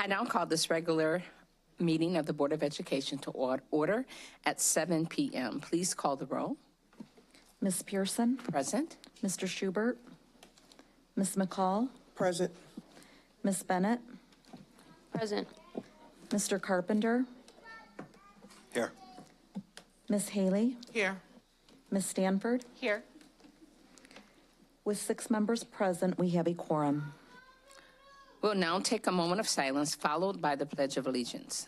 now call this regular meeting of the Board of Education to order at 7 p.m. Please call the roll. Ms. Pearson? Present. Mr. Schubert? Ms. McCall? Present. Ms. Bennett? Present. Mr. Carpenter? Here. Ms. Haley? Here. Ms. Stanford? Here. With 6 members present, we have a quorum. We'll now take a moment of silence, followed by the Pledge of Allegiance.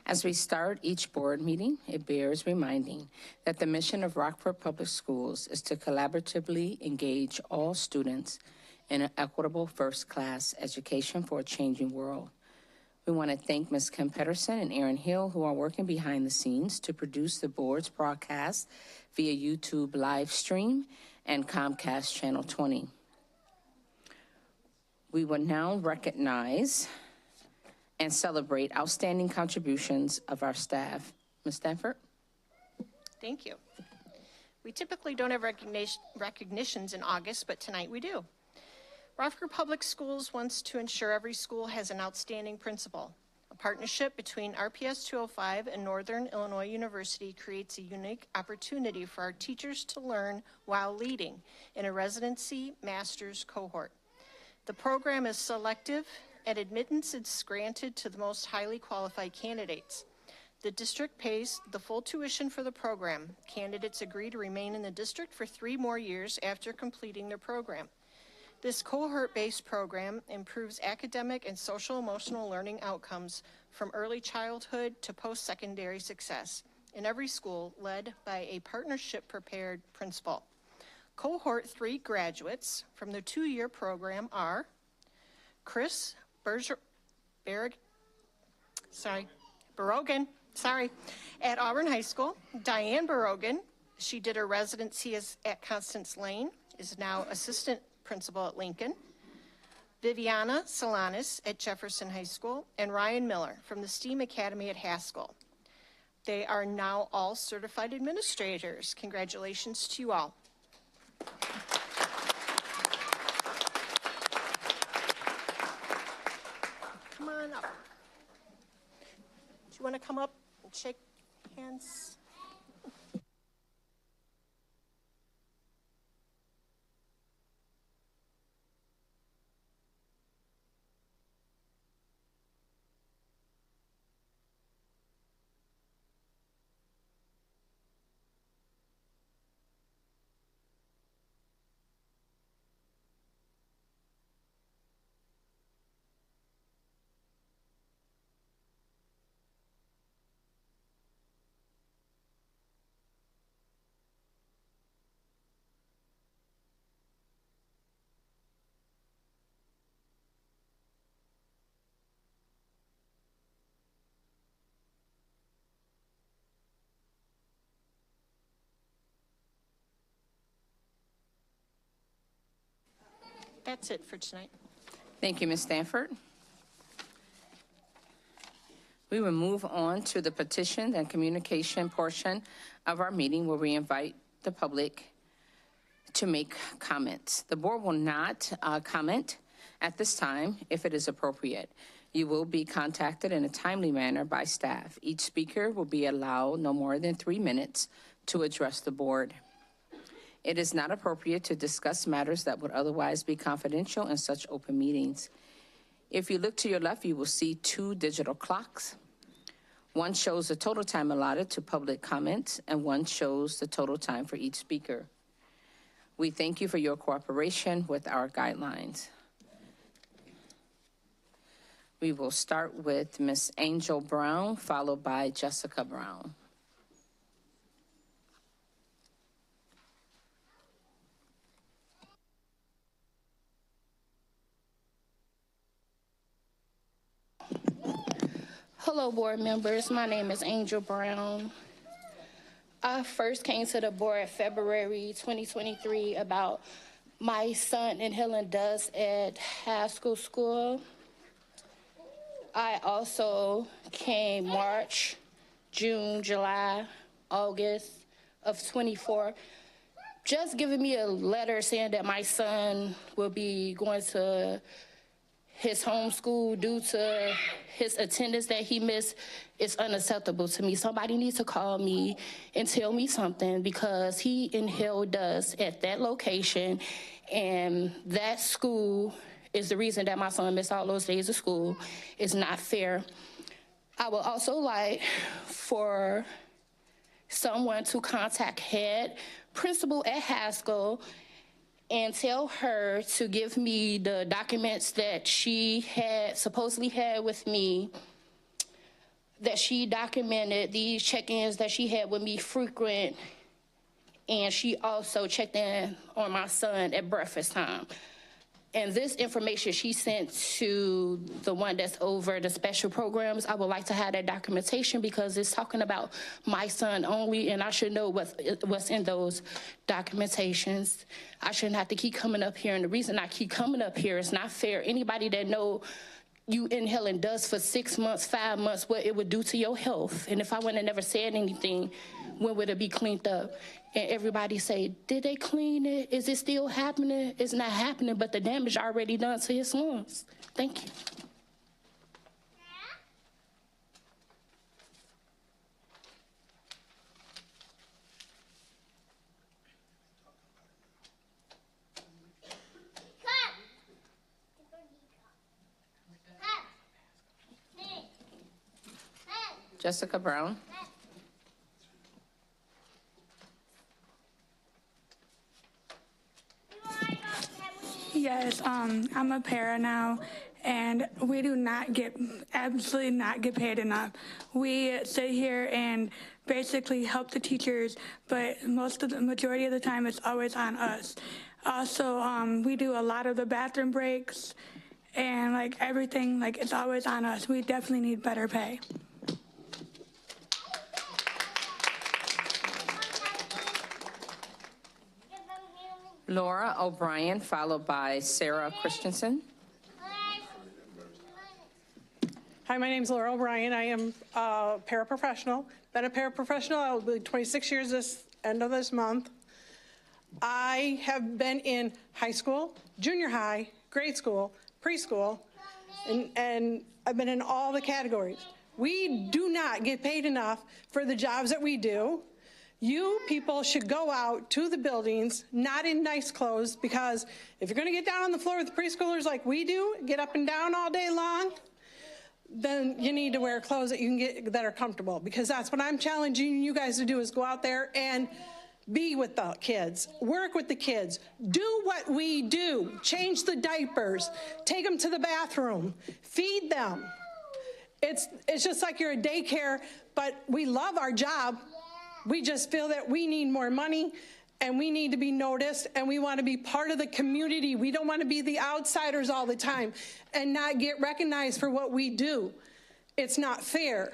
As we start each board meeting, it bears reminding that the mission of Rockford Public Schools is to collaboratively engage all students in an equitable first-class education for a changing world. We want to thank Ms. Kim Pedersen and Aaron Hill, who are working behind the scenes to produce the board's broadcast via YouTube live stream and Comcast Channel 20. We will now recognize and celebrate outstanding contributions of our staff. Ms. Stanford? Thank you. We typically don't have recognitions in August, but tonight we do. Rockford Public Schools wants to ensure every school has an outstanding principal. A partnership between RPS 205 and Northern Illinois University creates a unique opportunity for our teachers to learn while leading in a residency master's cohort. The program is selective, and admittance is granted to the most highly qualified candidates. The district pays the full tuition for the program. Candidates agree to remain in the district for 3 more years after completing their program. This cohort-based program improves academic and social-emotional learning outcomes from early childhood to post-secondary success in every school, led by a partnership-prepared principal. Cohort 3 graduates from the 2-year program are Chris Barogan, at Auburn High School. Diane Barogan, she did her residency at Constance Lane, is now assistant principal at Lincoln. Viviana Solanas at Jefferson High School, and Ryan Miller from the STEAM Academy at Haskell. They are now all certified administrators. Congratulations to you all. Come on up. Do you want to come up and shake hands? That's it for tonight. Thank you, Ms. Stanford. We will move on to the petition and communication portion of our meeting, where we invite the public to make comments. The board will not comment at this time if it is appropriate. You will be contacted in a timely manner by staff. Each speaker will be allowed no more than 3 minutes to address the board. It is not appropriate to discuss matters that would otherwise be confidential in such open meetings. If you look to your left, you will see 2 digital clocks. One shows the total time allotted to public comments, and one shows the total time for each speaker. We thank you for your cooperation with our guidelines. We will start with Ms. Angel Brown, followed by Jessica Brown. Hello, board members. My name is Angel Brown. I first came to the board February 2023 about my son inhaling dust at Haskell School. I also came March, June, July, August of 24, just giving me a letter saying that my son will be going to his homeschool due to his attendance that he missed. Is unacceptable to me. Somebody needs to call me and tell me something, because he inhaled dust at that location, and that school is the reason that my son missed all those days of school. It's not fair. I would also like for someone to contact head principal at Haskell and tell her to give me the documents that she had supposedly had with me, that she documented these check-ins that she had with me frequent, and she also checked in on my son at breakfast time. And this information she sent to the one that's over the special programs. I would like to have that documentation, because it's talking about my son only, and I should know what's in those documentations. I shouldn't have to keep coming up here, and the reason I keep coming up here is not fair. Anybody that know you inhaling dust for 6 months, 5 months, what it would do to your health. And if I would have never said anything, when would it be cleaned up? And everybody say, did they clean it? Is it still happening? It's not happening, but the damage already done to his lungs. Thank you. Jessica Brown. Yes, I'm a para now, and we do not get, absolutely not get paid enough. We sit here and basically help the teachers, but the majority of the time it's always on us. Also, we do a lot of the bathroom breaks, and like everything, like it's always on us. We definitely need better pay. Laura O'Brien, followed by Sarah Christensen. Hi, my name is Laura O'Brien. I am a paraprofessional. Been a paraprofessional. I will be 26 years this end of this month. I have been in high school, junior high, grade school, preschool, and I've been in all the categories. We do not get paid enough for the jobs that we do. You people should go out to the buildings, not in nice clothes, because if you're gonna get down on the floor with the preschoolers like we do, get up and down all day long, then you need to wear clothes that you can get that are comfortable, because that's what I'm challenging you guys to do, is go out there and be with the kids, work with the kids, do what we do, change the diapers, take them to the bathroom, feed them. It's just like you're a daycare, but we love our job. We just feel that we need more money, and we need to be noticed, and we want to be part of the community. We don't want to be the outsiders all the time and not get recognized for what we do. It's not fair.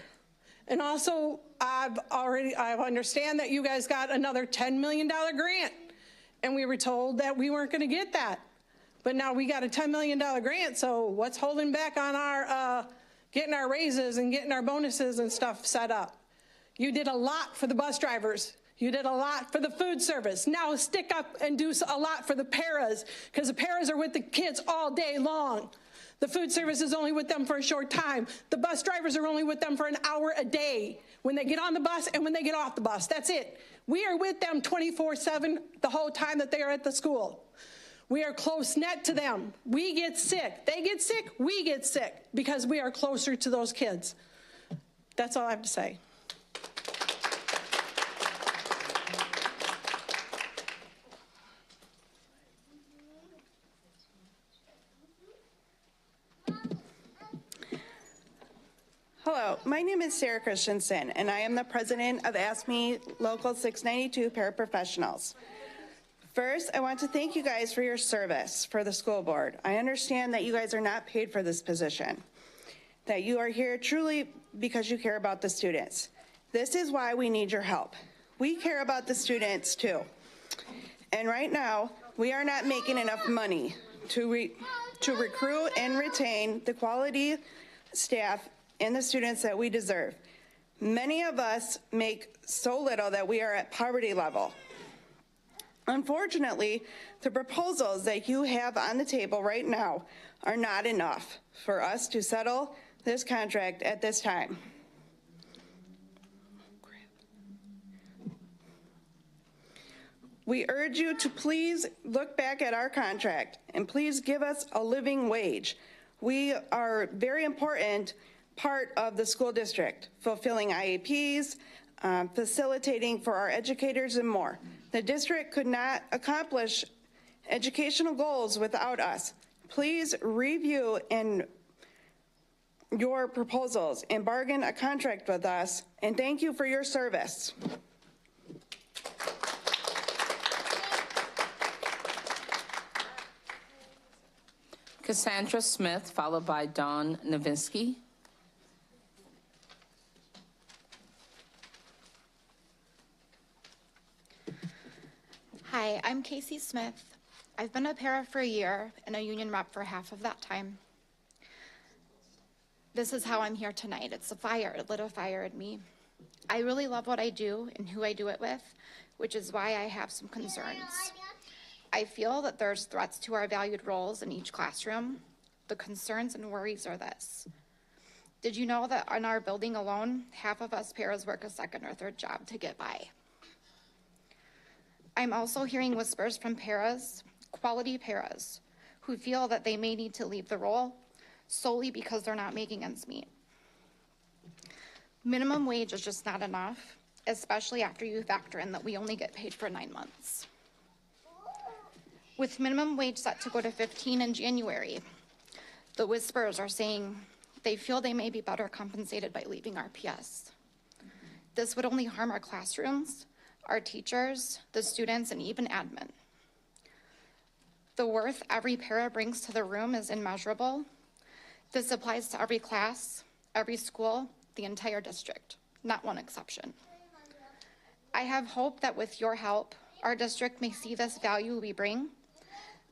And also, I understand that you guys got another $10 million grant, and we were told that we weren't going to get that. But now we got a $10 million grant, so what's holding back on our getting our raises and getting our bonuses and stuff set up? You did a lot for the bus drivers. You did a lot for the food service. Now stick up and do a lot for the paras, because the paras are with the kids all day long. The food service is only with them for a short time. The bus drivers are only with them for an hour a day, when they get on the bus and when they get off the bus. That's it. We are with them 24/7 the whole time that they are at the school. We are close knit to them. We get sick. They get sick. We get sick, because we are closer to those kids. That's all I have to say. Hello, my name is Sarah Christensen, and I am the president of ASME Local 692 Paraprofessionals. First, I want to thank you guys for your service for the school board. I understand that you guys are not paid for this position. that you are here truly because you care about the students. This is why we need your help. We care about the students too. And right now, we are not making enough money to recruit and retain the quality staff and the students that we deserve. Many of us make so little that we are at poverty level. Unfortunately, the proposals that you have on the table right now are not enough for us to settle this contract at this time. We urge you to please look back at our contract and please give us a living wage. We are a very important part of the school district, fulfilling IEPs, facilitating for our educators and more. The district could not accomplish educational goals without us. Please review your proposals and bargain a contract with us, and thank you for your service. Cassandra Smith, followed by Dawn Novinsky. Hi, I'm Casey Smith. I've been a para for a year and a union rep for half of that time. This is how I'm here tonight. It's a fire, it lit a fire in me. I really love what I do and who I do it with, which is why I have some concerns. I feel that there's threats to our valued roles in each classroom. The concerns and worries are this. Did you know that in our building alone, half of us paras work a second or third job to get by? I'm also hearing whispers from paras, quality paras, who feel that they may need to leave the role solely because they're not making ends meet. Minimum wage is just not enough, especially after you factor in that we only get paid for 9 months. With minimum wage set to go to 15 in January, the whispers are saying they feel they may be better compensated by leaving RPS. This would only harm our classrooms, our teachers, the students, and even admin. The worth every para brings to the room is immeasurable. This applies to every class, every school, the entire district, not one exception. I have hope that with your help, our district may see this value we bring.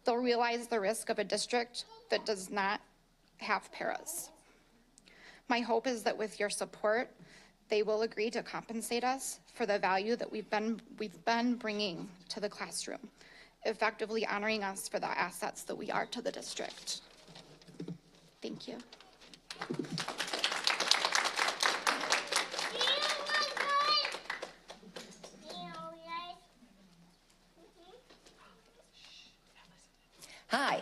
They'll realize the risk of a district that does not have paras. My hope is that with your support, they will agree to compensate us for the value that we've been bringing to the classroom, effectively honoring us for the assets that we are to the district. Thank you. Hi,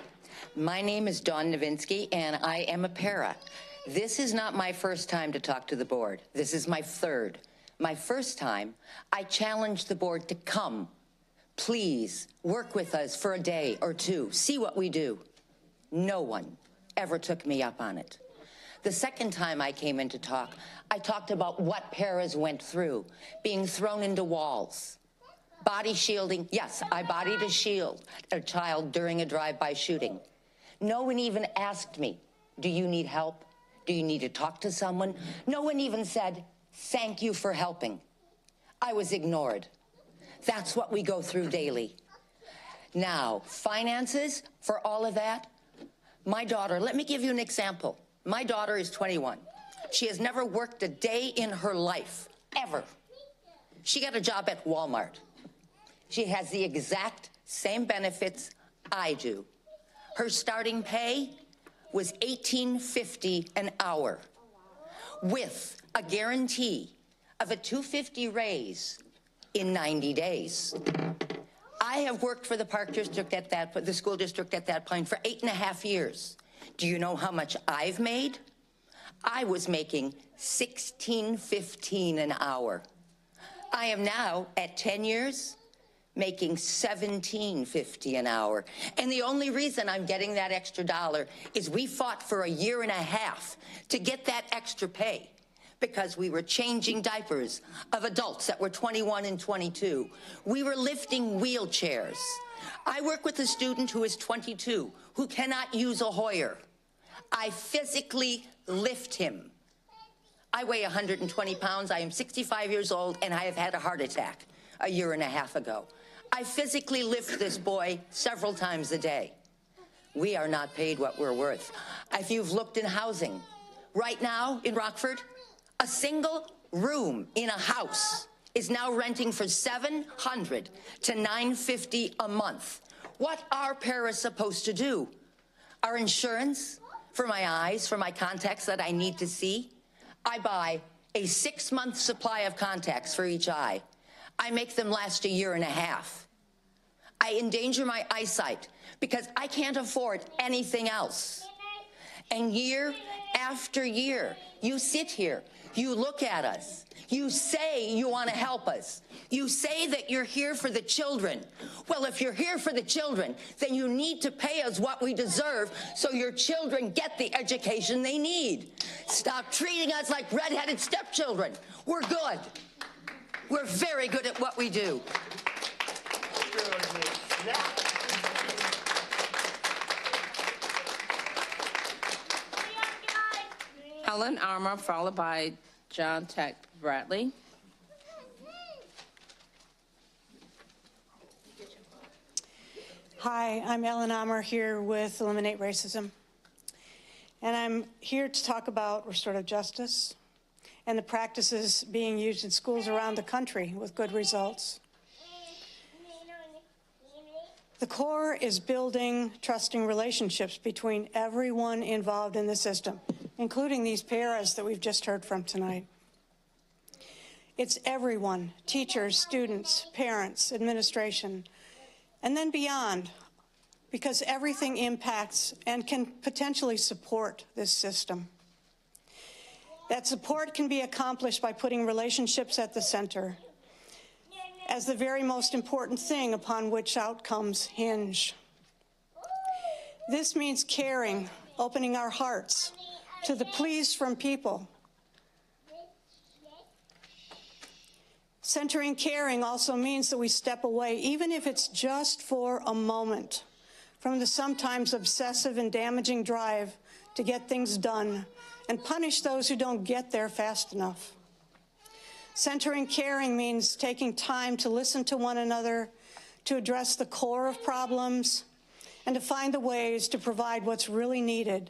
my name is Dawn Novinsky, and I am a para. This is not my first time to talk to the board. This is my third. My first time, I challenged the board to come. Please work with us for a day or two. See what we do. No one ever took me up on it. The second time I came in to talk, I talked about what paras went through, being thrown into walls. Body shielding, yes, I bodied a child during a drive-by shooting. No one even asked me, do you need help? Do you need to talk to someone? No one even said, thank you for helping. I was ignored. That's what we go through daily. Now, finances for all of that. My daughter, let me give you an example. My daughter is 21. She has never worked a day in her life, ever. She got a job at Walmart. She has the exact same benefits I do. Her starting pay was $18.50 an hour with a guarantee of a $2.50 raise in 90 days. I have worked for the Park District the school district at that point for 8.5 years. Do you know how much I've made? I was making $16.15 an hour. I am now, at 10 years, making $17.50 an hour. And the only reason I'm getting that extra dollar is we fought for 1.5 years to get that extra pay because we were changing diapers of adults that were 21 and 22. We were lifting wheelchairs. I work with a student who is 22 who cannot use a Hoyer. I physically lift him. I weigh 120 pounds. I am 65 years old, and I have had a heart attack a year and a half ago. I physically lift this boy several times a day. We are not paid what we're worth. If you've looked in housing, right now in Rockford, a single room in a house is now renting for $700 to $950 a month. What are paras supposed to do? Our insurance for my eyes, for my contacts that I need to see, I buy a 6-month supply of contacts for each eye. I make them last a year and a half. I endanger my eyesight because I can't afford anything else. And year after year, you sit here, you look at us, you say you want to help us. You say that you're here for the children. Well, if you're here for the children, then you need to pay us what we deserve so your children get the education they need. Stop treating us like redheaded stepchildren. We're good. We're very good at what we do. Helen Armour, followed by John Tech Bradley. Hi, I'm Ellen Armour here with Eliminate Racism. And I'm here to talk about restorative justice and the practices being used in schools around the country with good results. The core is building trusting relationships between everyone involved in the system, including these paras that we've just heard from tonight. It's everyone, teachers, students, parents, administration, and then beyond, because everything impacts and can potentially support this system. That support can be accomplished by putting relationships at the center as the very most important thing upon which outcomes hinge. This means caring, opening our hearts to the pleas from people. Centering caring also means that we step away, even if it's just for a moment, from the sometimes obsessive and damaging drive to get things done and punish those who don't get there fast enough. Centering caring means taking time to listen to one another, to address the core of problems, and to find the ways to provide what's really needed.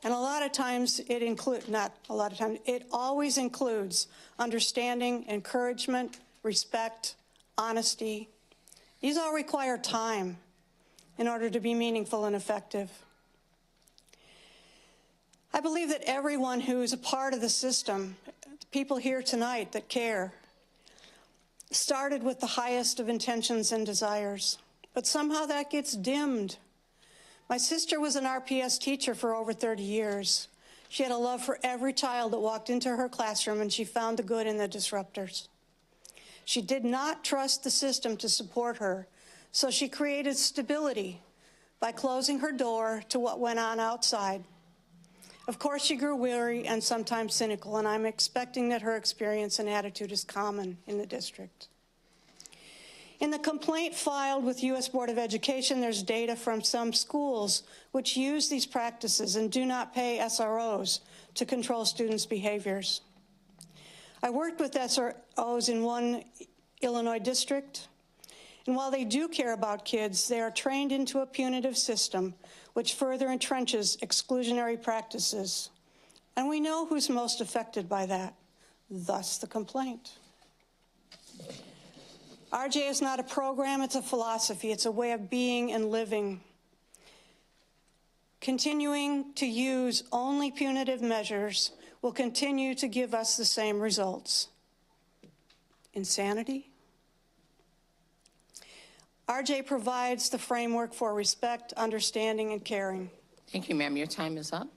And a lot of times it always includes understanding, encouragement, respect, honesty. These all require time in order to be meaningful and effective. I believe that everyone who is a part of the system, people here tonight that care, started with the highest of intentions and desires, but somehow that gets dimmed. My sister was an RPS teacher for over 30 years. She had a love for every child that walked into her classroom, and she found the good in the disruptors. She did not trust the system to support her, so she created stability by closing her door to what went on outside. Of course, she grew weary and sometimes cynical, and I'm expecting that her experience and attitude is common in the district. In the complaint filed with U.S. Board of Education, there's data from some schools which use these practices and do not pay SROs to control students' behaviors. I worked with SROs in one Illinois district, and while they do care about kids, they are trained into a punitive system which further entrenches exclusionary practices. And we know who's most affected by that, thus the complaint. RJ is not a program, it's a philosophy. It's a way of being and living. Continuing to use only punitive measures will continue to give us the same results. Insanity? RJ provides the framework for respect, understanding, and caring. Thank you, ma'am. Your time is up.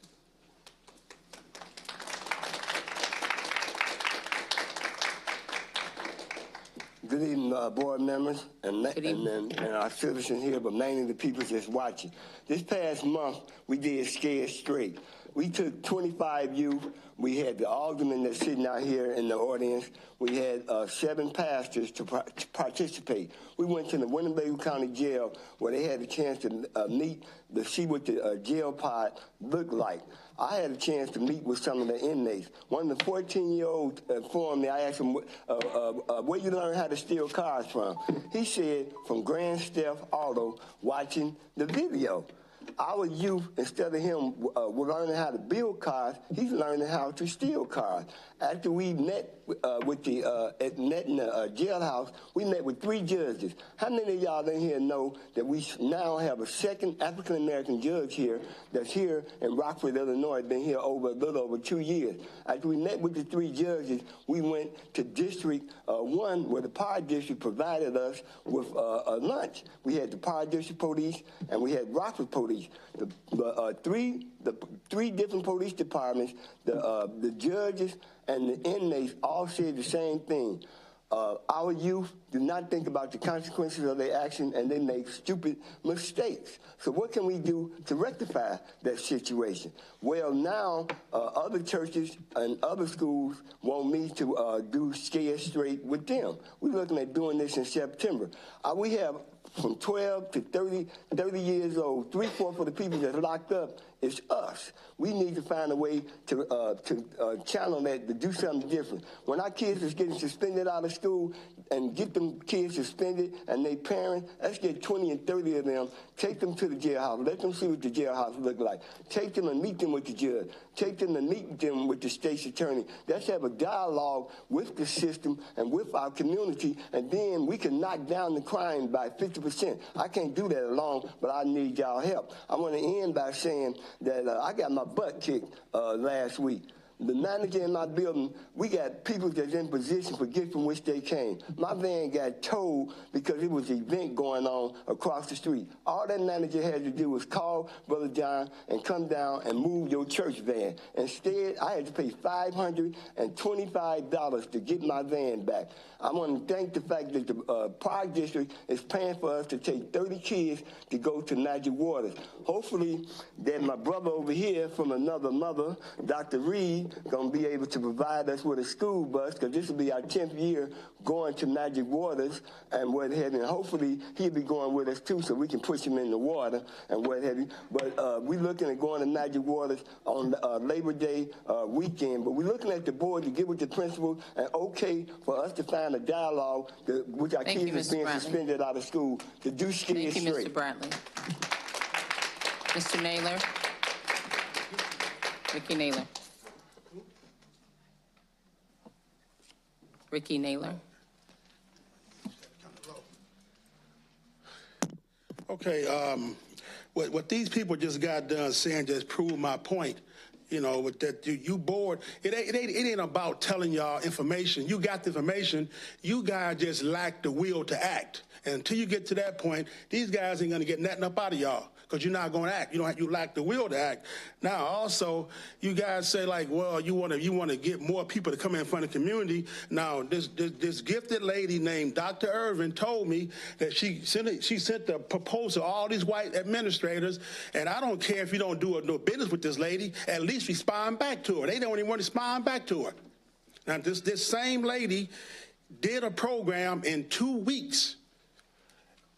Good evening, board members and our citizens here, but mainly the people just watching. This past month, we did Scared Straight. We took 25 youth. We had the alderman that's sitting out here in the audience. We had 7 pastors to participate. We went to the Winnebago County Jail where they had a chance to meet to see what the jail pod looked like. I had a chance to meet with some of the inmates. One of the 14-year-olds informed me, I asked him, where you learn how to steal cars from? He said, from Grand Theft Auto, watching the video. Our youth, instead of him learning how to build cars, he's learning how to steal cars. After we met in the jailhouse, we met with 3 judges. How many of y'all in here know that we now have a second African-American judge here that's here in Rockford, Illinois, been here a little over 2 years. After we met with the 3 judges, we went to District 1, where the Power District provided us with a lunch. We had the Power District Police, and we had Rockford Police. The three different police departments, the judges and the inmates all said the same thing. Our youth do not think about the consequences of their action, and they make stupid mistakes. So what can we do to rectify that situation? Well, now other churches and other schools want me to do Scared Straight with them. We're looking at doing this in September. We have from 12 to 30 years old, 3/4 of the people that's locked up is us. We need to find a way to channel that, to do something different. When our kids is getting suspended out of school and get them kids suspended and they parents, let's get 20 and 30 of them, take them to the jailhouse, let them see what the jailhouse look like. Take them and meet them with the judge. Take them and meet them with the state's attorney. Let's have a dialogue with the system and with our community, and then we can knock down the crime by 50%. I can't do that alone, but I need y'all help. I want to end by saying that I got my butt kicked last week. The manager in my building, we got people that's in position for gifts from which they came. My van got towed because it was an event going on across the street. All that manager had to do was call Brother John and come down and move your church van. Instead, I had to pay $525 to get my van back. I want to thank the fact that the Park District is paying for us to take 30 kids to go to Magic Waters. Hopefully, that my brother over here from another mother, Dr. Reed, going to be able to provide us with a school bus, because this will be our 10th year going to Magic Waters and what have you. And hopefully, he'll be going with us, too, so we can push him in the water and what have you. But we're looking at going to Magic Waters on Labor Day weekend. But we're looking at the board to get with the principal and okay for us to find a dialogue which our kids are being suspended out of school to do Scared Straight. Thank you, Mr. Bradley. Mr. Naylor. Ricky Naylor. Ricky Naylor. Okay, what these people just got done saying just proved my point. You know, with that you bored. It ain't about telling y'all information. You got the information. You guys just lack the will to act. And until you get to that point, these guys ain't gonna get nothing up out of y'all, because you're not gonna act. You lack the will to act. Now, also, you guys say like, well, you wanna get more people to come in front of the community. Now, this gifted lady named Dr. Irvin told me that she sent the proposal to all these white administrators, and I don't care if you don't do no business with this lady, at least respond back to her. They don't even want to respond back to her. Now, this same lady did a program in 2 weeks.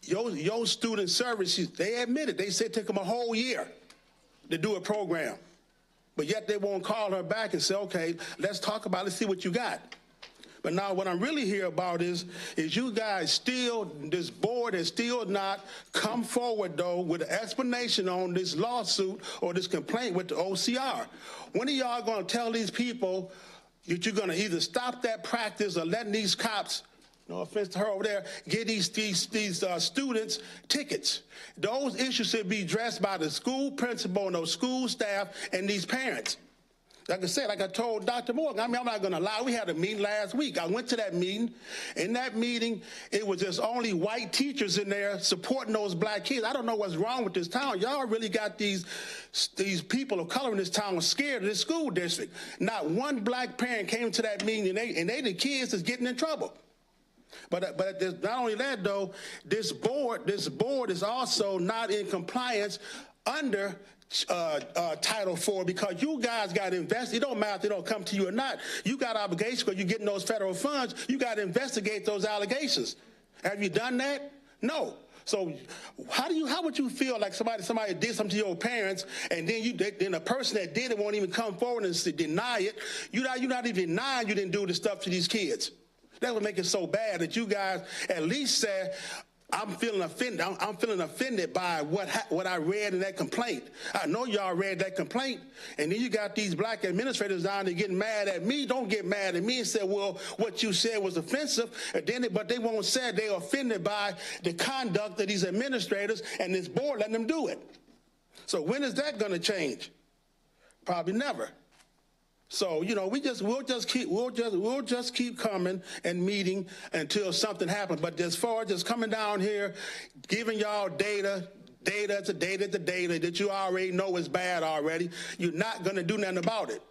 Your student services, they admitted, they said it took them a whole year to do a program. But yet they won't call her back and say, okay, let's talk about it, let's see what you got. But now what I'm really here about is you guys still, this board has still not come forward, though, with an explanation on this lawsuit or this complaint with the OCR. When are y'all going to tell these people that you're going to either stop that practice or letting these cops, no offense to her over there, get these students tickets? Those issues should be addressed by the school principal and those school staff and these parents. Like I said, like I told Dr. Morgan, I'm not going to lie. We had a meeting last week. I went to that meeting. In that meeting, it was just only white teachers in there supporting those black kids. I don't know what's wrong with this town. Y'all really got these people of color in this town scared of this school district. Not one black parent came to that meeting, and they the kids is getting in trouble. But not only that, though, this board is also not in compliance under Title IV because you guys got to invest. It don't matter if they don't come to you or not. You got obligations because you're getting those federal funds. You got to investigate those allegations. Have you done that? No. So how would you feel like somebody did something to your parents, and then then the person that did it won't even come forward and deny it? You're not even denying you didn't do this stuff to these kids. That would make it so bad that you guys at least said, I'm feeling offended. I'm feeling offended by what I read in that complaint. I know y'all read that complaint, and then you got these black administrators down there getting mad at me. Don't get mad at me and say, well, what you said was offensive. But they won't say they're offended by the conduct of these administrators and this board letting them do it. So when is that going to change? Probably never. So, you know, we'll just keep coming and meeting until something happens. But as far as just coming down here, giving y'all data that you already know is bad already, you're not going to do nothing about it.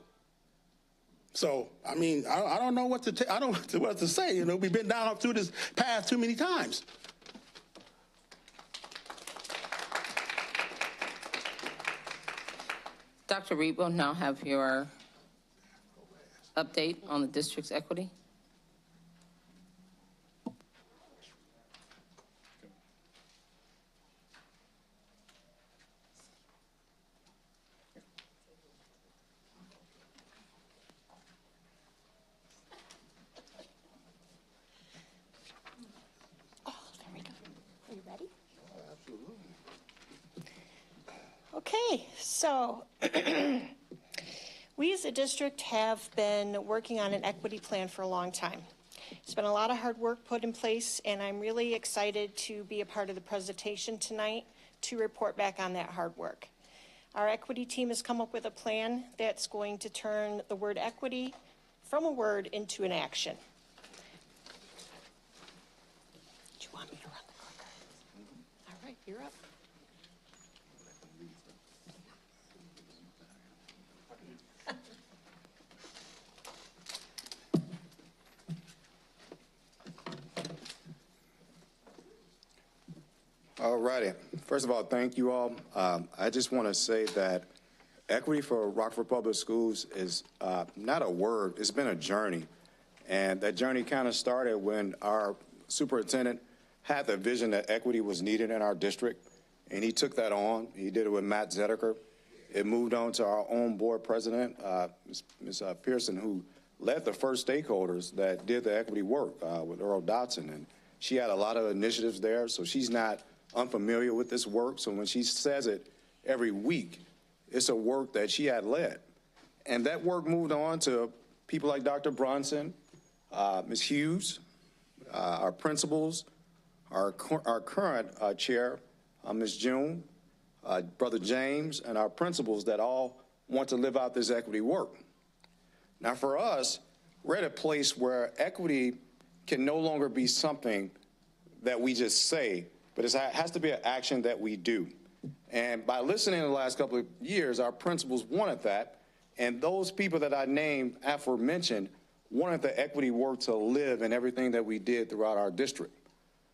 So, I mean, I don't know what to say. You know, we've been down through this path too many times. Dr. Reed will now have your update on the district's equity. Oh, there we go. Are you ready? Absolutely. Okay, so we as a district have been working on an equity plan for a long time. It's been a lot of hard work put in place, and I'm really excited to be a part of the presentation tonight to report back on that hard work. Our equity team has come up with a plan that's going to turn the word equity from a word into an action. Do you want me to run the clicker? All right, you're up. All righty. First of all, thank you all. I just want to say that equity for Rockford Public Schools is not a word. It's been a journey. And that journey kind of started when our superintendent had the vision that equity was needed in our district. And he took that on. He did it with Matt Zedeker. It moved on to our own board president, Ms. Pearson, who led the first stakeholders that did the equity work with Earl Dotson. And she had a lot of initiatives there, so she's not unfamiliar with this work. So when she says it every week, it's a work that she had led. And that work moved on to people like Dr. Bronson, Ms. Hughes, our principals, our current chair, Ms. June, Brother James, and our principals that all want to live out this equity work. Now for us, we're at a place where equity can no longer be something that we just say, but it has to be an action that we do. And by listening to the last couple of years, our principals wanted that, and those people that I named aforementioned wanted the equity work to live in everything that we did throughout our district.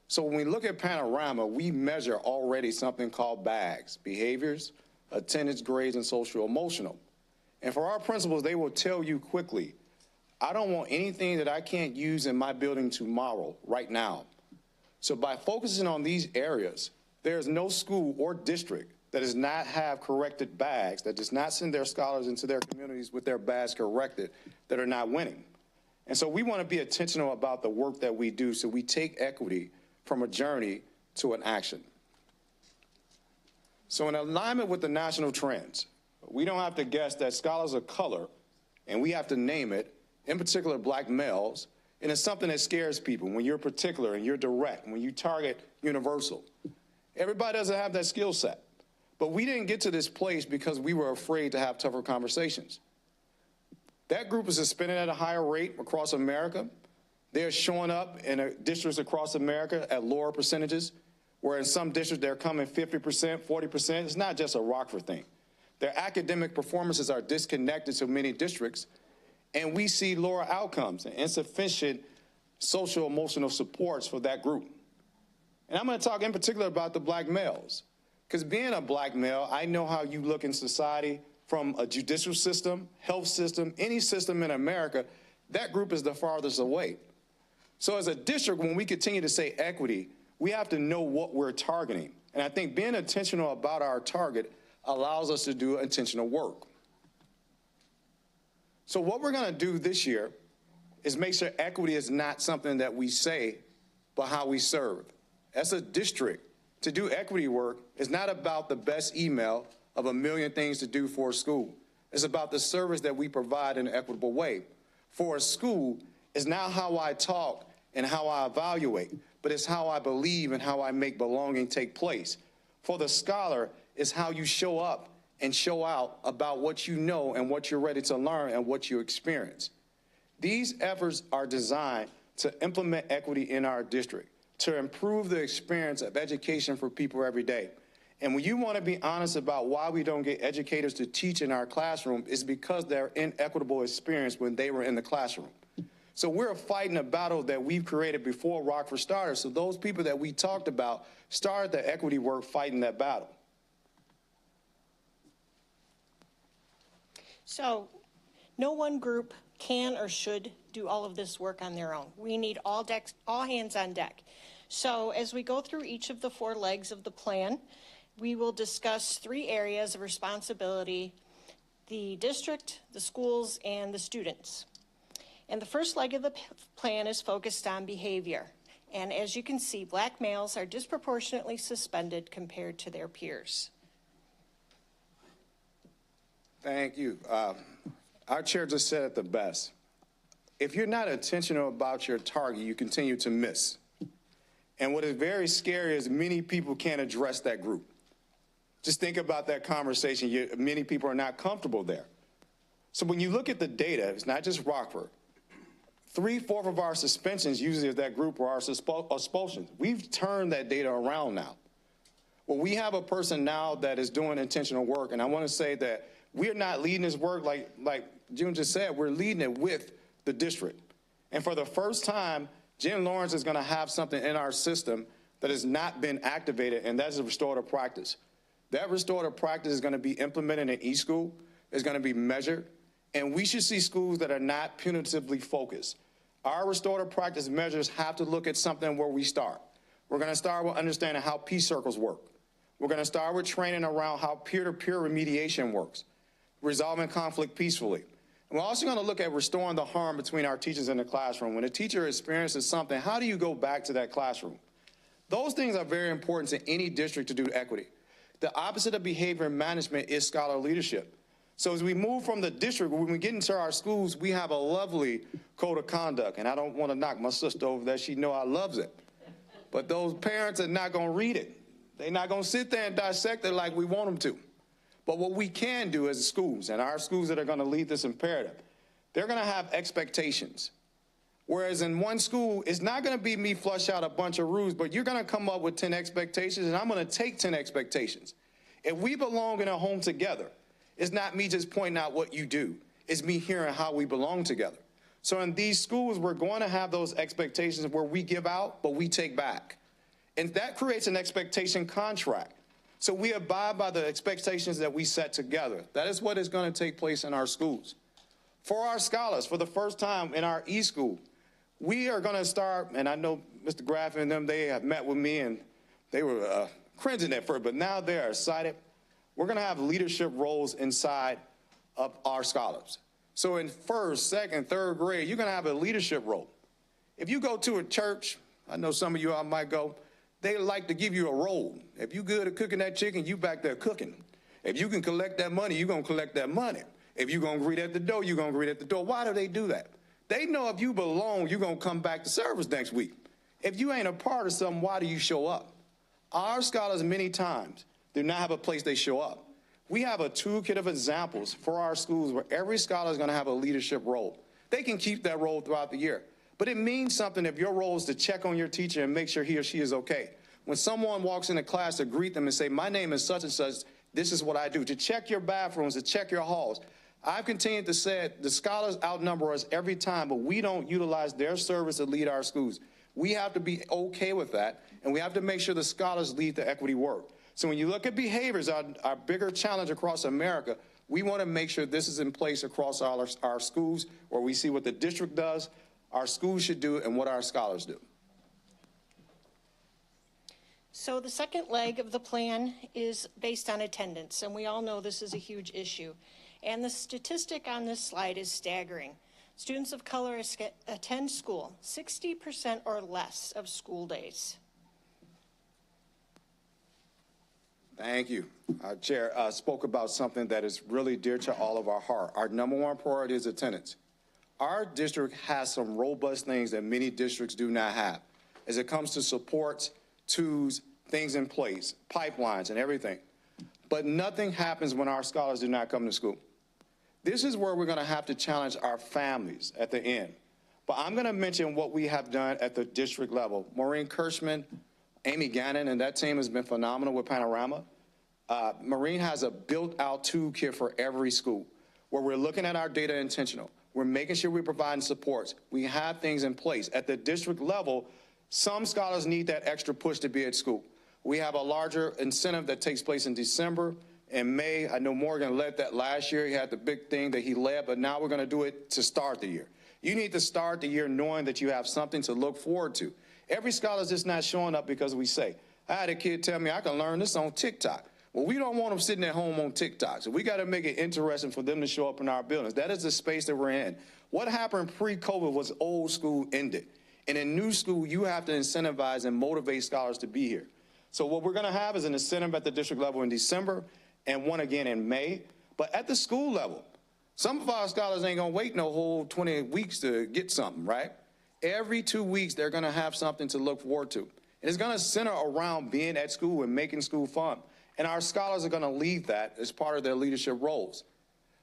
So when we look at Panorama, we measure already something called BAGS, behaviors, attendance, grades, and social emotional. And for our principals, they will tell you quickly, I don't want anything that I can't use in my building tomorrow, right now. So by focusing on these areas, there is no school or district that does not have corrected bags, that does not send their scholars into their communities with their bags corrected, that are not winning. And so we want to be intentional about the work that we do, so we take equity from a journey to an action. So in alignment with the national trends, we don't have to guess that scholars of color, and we have to name it, in particular black males, and it's something that scares people when you're particular and you're direct, when you target universal. Everybody doesn't have that skill set. But we didn't get to this place because we were afraid to have tougher conversations. That group is spending at a higher rate across America. They're showing up in districts across America at lower percentages, where in some districts they're coming 50%, 40%. It's not just a Rockford thing. Their academic performances are disconnected to many districts, and we see lower outcomes and insufficient social emotional supports for that group. And I'm going to talk in particular about the black males, Because being a black male, I know how you look in society from a judicial system, health system, any system in America. That group is the farthest away. So as a district, when we continue to say equity, we have to know what we're targeting. And I think being intentional about our target allows us to do intentional work. So what we're going to do this year is make sure equity is not something that we say, but how we serve. As a district, to do equity work is not about the best email of a million things to do for a school. It's about the service that we provide in an equitable way. For a school, it's not how I talk and how I evaluate, but it's how I believe and how I make belonging take place. For the scholar, it's how you show up and show out about what you know and what you're ready to learn and what you experience. These efforts are designed to implement equity in our district, to improve the experience of education for people every day. And when you want to be honest about why we don't get educators to teach in our classroom, it's because they're inequitable experience when they were in the classroom. So we're fighting a battle that we've created before Rockford started. So those people that we talked about started the equity work fighting that battle. So no one group can or should do all of this work on their own. We need all hands on deck. So as we go through each of the 4 legs of the plan, we will discuss 3 areas of responsibility: the district, the schools, and the students. And the first leg of the plan is focused on behavior. And as you can see, black males are disproportionately suspended compared to their peers. Thank you. Our chair just said it the best. If you're not intentional about your target, you continue to miss. And what is very scary is many people can't address that group. Just think about that conversation. Many people are not comfortable there. So when you look at the data, it's not just Rockford. 3/4 of our suspensions usually is that group or our expulsions. We've turned that data around now. Well, we have a person now that is doing intentional work, and I want to say that we're not leading this work like June just said. We're leading it with the district. And for the first time, Jen Lawrence is going to have something in our system that has not been activated, and that's a restorative practice. That restorative practice is going to be implemented in each school. It's going to be measured, and we should see schools that are not punitively focused. Our restorative practice measures have to look at something where we start. We're going to start with understanding how peace circles work. We're going to start with training around how peer-to-peer remediation works, resolving conflict peacefully. And we're also going to look at restoring the harm between our teachers in the classroom. When a teacher experiences something, how do you go back to that classroom? Those things are very important to any district to do equity. The opposite of behavior management is scholar leadership. So as we move from the district, when we get into our schools, we have a lovely code of conduct. And I don't want to knock my sister over there. She know I loves it. But those parents are not going to read it. They're not going to sit there and dissect it like we want them to. But what we can do as schools, and our schools that are going to lead this imperative, they're going to have expectations. Whereas in one school, it's not going to be me flush out a bunch of rules, but you're going to come up with 10 expectations, and I'm going to take 10 expectations. If we belong in a home together, it's not me just pointing out what you do. It's me hearing how we belong together. So in these schools, we're going to have those expectations where we give out, but we take back. And that creates an expectation contract. So we abide by the expectations that we set together. That is what is going to take place in our schools. For our scholars, for the first time in our e-school, we are going to start, and I know Mr. Graff and them, they have met with me, and they were cringing at first, but now they're excited. We're going to have leadership roles inside of our scholars. So in first, second, third grade, you're going to have a leadership role. If you go to a church, I know some of you all might go, they like to give you a role. If you're good at cooking that chicken, you back there cooking. If you can collect that money, you're going to collect that money. If you're going to greet at the door, you're going to greet at the door. Why do they do that? They know if you belong, you're going to come back to service next week. If you ain't a part of something, why do you show up? Our scholars many times do not have a place they show up. We have a toolkit of examples for our schools where every scholar is going to have a leadership role. They can keep that role throughout the year. But it means something if your role is to check on your teacher and make sure he or she is okay. When someone walks into class, to greet them and say, my name is such and such, this is what I do. To check your bathrooms, to check your halls. I've continued to say the scholars outnumber us every time, but we don't utilize their service to lead our schools. We have to be okay with that, and we have to make sure the scholars lead the equity work. So when you look at behaviors, our bigger challenge across America, we want to make sure this is in place across all our schools, where we see what the district does, our schools should do, and what our scholars do. So the second leg of the plan is based on attendance, and we all know this is a huge issue. And the statistic on this slide is staggering. Students of color attend school 60% or less of school days. Thank you. Our chair spoke about something that is really dear to all of our heart. Our number one priority is attendance. Our district has some robust things that many districts do not have. As it comes to supports, tools, things in place, pipelines and everything. But nothing happens when our scholars do not come to school. This is where we're going to have to challenge our families at the end. But I'm going to mention what we have done at the district level. Maureen Kirschman, Amy Gannon, and that team has been phenomenal with Panorama. Maureen has a built-out toolkit for every school where we're looking at our data intentional. We're making sure we're providing supports. We have things in place. At the district level, some scholars need that extra push to be at school. We have a larger incentive that takes place in December and May. I know Morgan led that last year. He had the big thing that he led, but now we're going to do it to start the year. You need to start the year knowing that you have something to look forward to. Every scholar is just not showing up because we say, I had a kid tell me I can learn this on TikTok. Well, we don't want them sitting at home on TikTok, so we got to make it interesting for them to show up in our buildings. That is the space that we're in. What happened pre-COVID was old school ended. And in new school, you have to incentivize and motivate scholars to be here. So what we're going to have is an incentive at the district level in December and one again in May. But at the school level, some of our scholars ain't going to wait no whole 20 weeks to get something, right? Every 2 weeks, they're going to have something to look forward to. And it's going to center around being at school and making school fun. And our scholars are going to lead that as part of their leadership roles.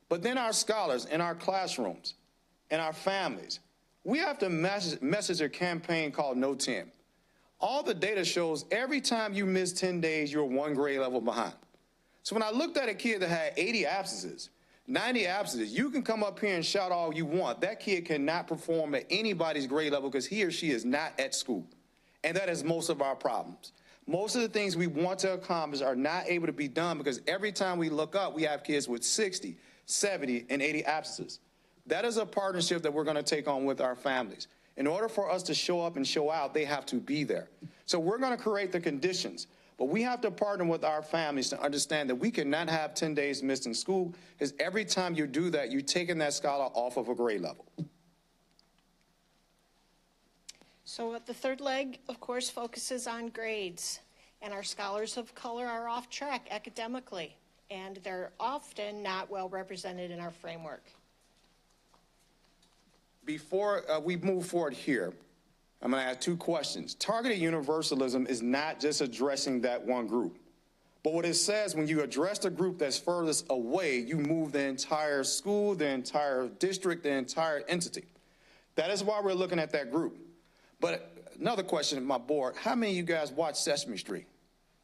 But then our scholars in our classrooms and our families, we have to message a campaign called No 10. All the data shows every time you miss 10 days, you're one grade level behind. So when I looked at a kid that had 80 absences, 90 absences, you can come up here and shout all you want. That kid cannot perform at anybody's grade level because he or she is not at school. And that is most of our problems. Most of the things we want to accomplish are not able to be done because every time we look up, we have kids with 60, 70, and 80 absences. That is a partnership that we're going to take on with our families. In order for us to show up and show out, they have to be there. So we're going to create the conditions, but we have to partner with our families to understand that we cannot have 10 days missed in school, because every time you do that, you're taking that scholar off of a grade level. So the third leg, of course, focuses on grades, and our scholars of color are off track academically, and they're often not well represented in our framework. Before we move forward here, I'm going to ask two questions. Targeted universalism is not just addressing that one group, but what it says, when you address the group that's furthest away, you move the entire school, the entire district, the entire entity. That is why we're looking at that group. But another question at my board, how many of you guys watch Sesame Street?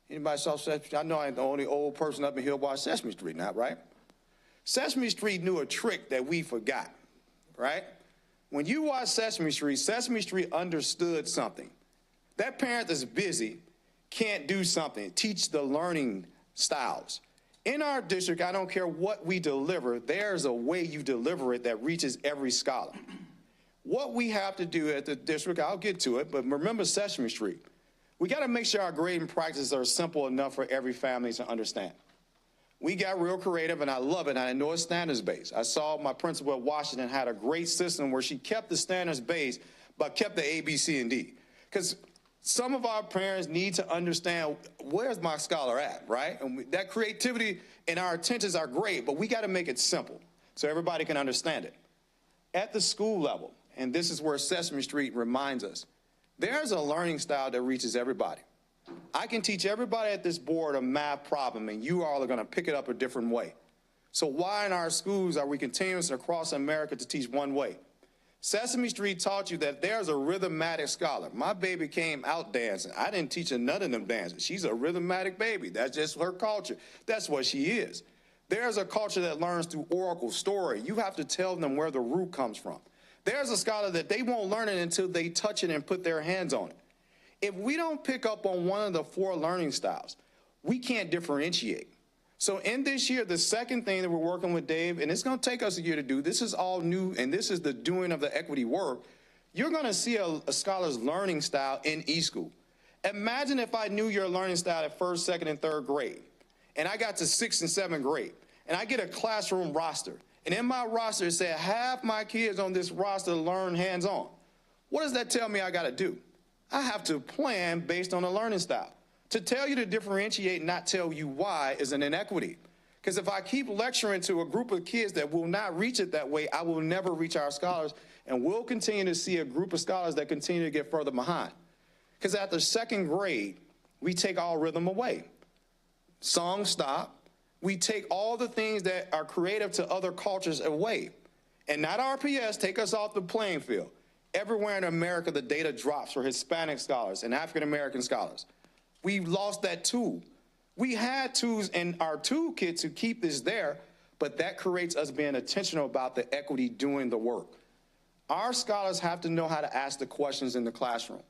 Anybody saw Sesame Street? I know I ain't the only old person up in here who watched Sesame Street, not right? Sesame Street knew a trick that we forgot, right? When you watch Sesame Street understood something. That parent that's busy can't do something, teach the learning styles. In our district, I don't care what we deliver, there's a way you deliver it that reaches every scholar. What we have to do at the district, I'll get to it, but remember Sesame Street. We got to make sure our grading practices are simple enough for every family to understand. We got real creative, and I love it, and I know it's standards-based. I saw my principal at Washington had a great system where she kept the standards-based, but kept the A, B, C, and D. Because some of our parents need to understand, where's my scholar at, right? And that creativity and our intentions are great, but we got to make it simple so everybody can understand it. At the school level, and this is where Sesame Street reminds us, there's a learning style that reaches everybody. I can teach everybody at this board a math problem, and you all are going to pick it up a different way. So why in our schools are we continuing across America to teach one way? Sesame Street taught you that there's a rhythmatic scholar. My baby came out dancing. I didn't teach her none of them dances. She's a rhythmatic baby. That's just her culture. That's what she is. There's a culture that learns through oracle story. You have to tell them where the root comes from. There's a scholar that they won't learn it until they touch it and put their hands on it. If we don't pick up on one of the four learning styles, we can't differentiate. So in this year, the second thing that we're working with Dave, and it's going to take us a year to do, this is all new, and this is the doing of the equity work, you're going to see a scholar's learning style in eSchool. Imagine if I knew your learning style at first, second, and third grade, and I got to 6th and 7th grade, and I get a classroom roster, and in my roster it said half my kids on this roster learn hands-on. What does that tell me I got to do? I have to plan based on a learning style. To tell you to differentiate, not tell you why, is an inequity. Because if I keep lecturing to a group of kids that will not reach it that way, I will never reach our scholars, and we'll continue to see a group of scholars that continue to get further behind. Because after 2nd grade, we take all rhythm away. Songs stop. We take all the things that are creative to other cultures away. And not RPS, take us off the playing field. Everywhere in America, the data drops for Hispanic scholars and African-American scholars. We've lost that tool. We had tools in our toolkit to keep this there, but that creates us being intentional about the equity doing the work. Our scholars have to know how to ask the questions in the classroom.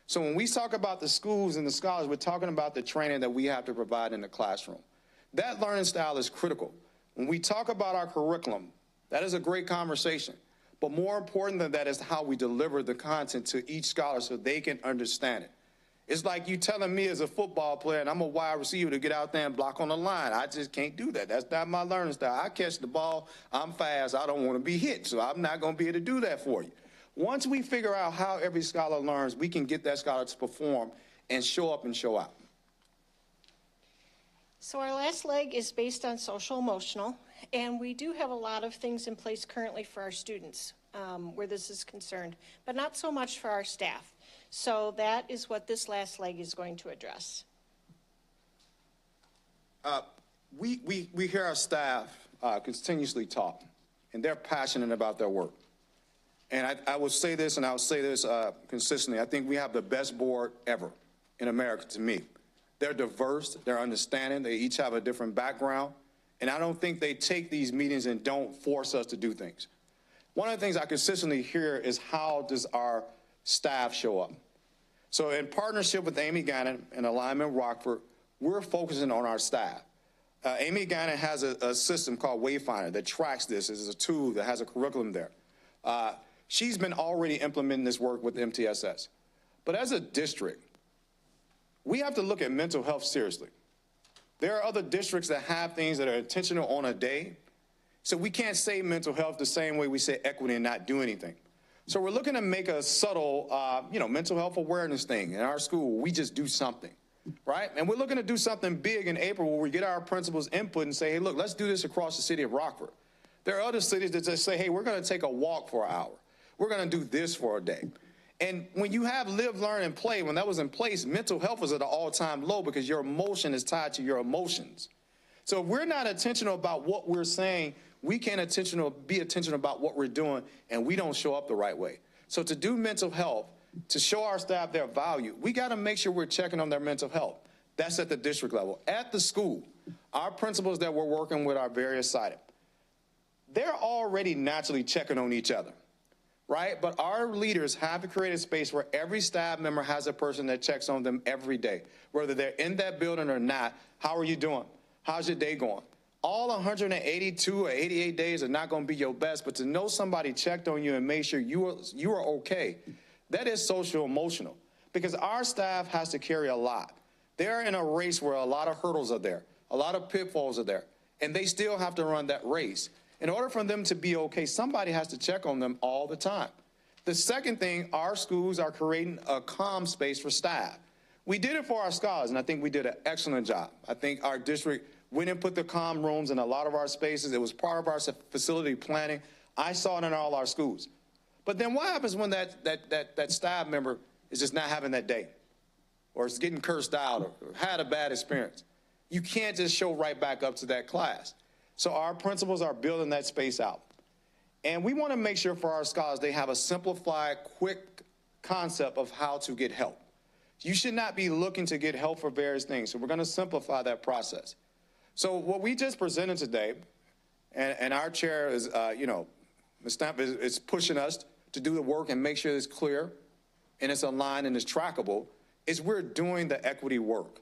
So when we talk about the schools and the scholars, we're talking about the training that we have to provide in the classroom. That learning style is critical. When we talk about our curriculum, that is a great conversation. But more important than that is how we deliver the content to each scholar so they can understand it. It's like you telling me as a football player, and I'm a wide receiver, to get out there and block on the line. I just can't do that. That's not my learning style. I catch the ball, I'm fast, I don't want to be hit, so I'm not going to be able to do that for you. Once we figure out how every scholar learns, we can get that scholar to perform and show up and show out. So our last leg is based on social emotional, and we do have a lot of things in place currently for our students where this is concerned, but not so much for our staff. So that is what this last leg is going to address. We hear our staff continuously talk, and they're passionate about their work. And I will say this, and I'll say this consistently. I think we have the best board ever in America, to me. They're diverse, they're understanding, they each have a different background, and I don't think they take these meetings and don't force us to do things. One of the things I consistently hear is how does our staff show up? So in partnership with Amy Gannon and Alignment Rockford, we're focusing on our staff. Amy Gannon has a system called Wayfinder that tracks this. It's a tool that has a curriculum there. She's been already implementing this work with MTSS. But as a district, we have to look at mental health seriously. There are other districts that have things that are intentional on a day. So we can't say mental health the same way we say equity and not do anything. So we're looking to make a subtle, mental health awareness thing in our school. We just do something, right? And we're looking to do something big in April where we get our principals' input and say, hey, look, let's do this across the city of Rockford. There are other cities that just say, hey, we're going to take a walk for an hour. We're going to do this for a day. And when you have live, learn, and play, when that was in place, mental health was at an all-time low because your emotion is tied to your emotions. So if we're not intentional about what we're saying, we can't be intentional about what we're doing, and we don't show up the right way. So to do mental health, to show our staff their value, we got to make sure we're checking on their mental health. That's at the district level. At the school, our principals that we're working with are various sided. They're already naturally checking on each other, right? But our leaders have to create a space where every staff member has a person that checks on them every day, whether they're in that building or not. How are you doing? How's your day going? All 182 or 88 days are not going to be your best, but to know somebody checked on you and made sure you are okay, that is social emotional, because our staff has to carry a lot. They're in a race where a lot of hurdles are there, a lot of pitfalls are there, and they still have to run that race. In order for them to be okay, somebody has to check on them all the time. The second thing, our schools are creating a calm space for staff. We did it for our scholars, and I think we did an excellent job. I think our district went and put the calm rooms in a lot of our spaces. It was part of our facility planning. I saw it in all our schools. But then what happens when that staff member is just not having that day, or is getting cursed out, or had a bad experience? You can't just show right back up to that class. So our principals are building that space out. And we want to make sure for our scholars they have a simplified, quick concept of how to get help. You should not be looking to get help for various things. So we're going to simplify that process. So what we just presented today, and our chair is, Ms. Stamp is pushing us to do the work and make sure it's clear and it's aligned and it's trackable, is we're doing the equity work.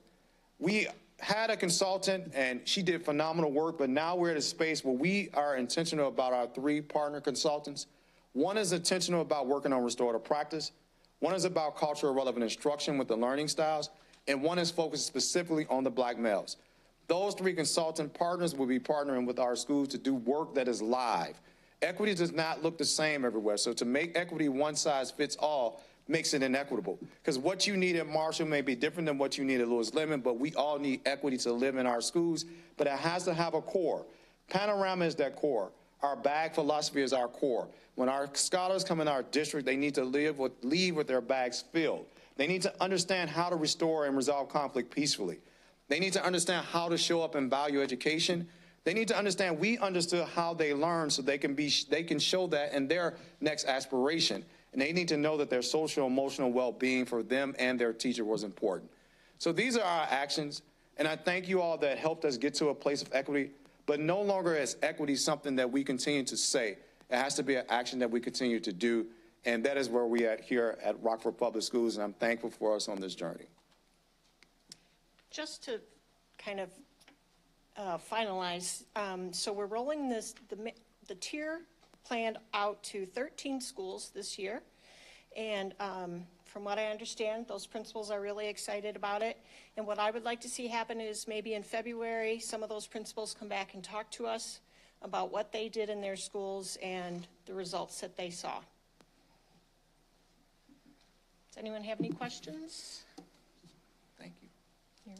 had a consultant, and she did phenomenal work, but now we're at a space where we are intentional about our 3 partner consultants. One is intentional about working on restorative practice. One is about cultural relevant instruction with the learning styles, and one is focused specifically on the Black males. Those 3 consultant partners will be partnering with our schools to do work that is live. Equity does not look the same everywhere, so to make equity one size fits all makes it inequitable. Because what you need at Marshall may be different than what you need at Lewis Lemon, but we all need equity to live in our schools, but it has to have a core. Panorama is that core. Our bag philosophy is our core. When our scholars come in our district, they need to leave with their bags filled. They need to understand how to restore and resolve conflict peacefully. They need to understand how to show up and value education. They need to understand we understood how they learn so they can show that in their next aspiration. And they need to know that their social emotional well-being for them and their teacher was important. So these are our actions, and I thank you all that helped us get to a place of equity, but no longer is equity something that we continue to say. It has to be an action that we continue to do, and that is where we are here at Rockford Public Schools, and I'm thankful for us on this journey. Just to kind of finalize, so we're rolling the tier planned out to 13 schools this year, and from what I understand, those principals are really excited about it. And what I would like to see happen is maybe in February, some of those principals come back and talk to us about what they did in their schools and the results that they saw. Does anyone have any questions? Thank you. You're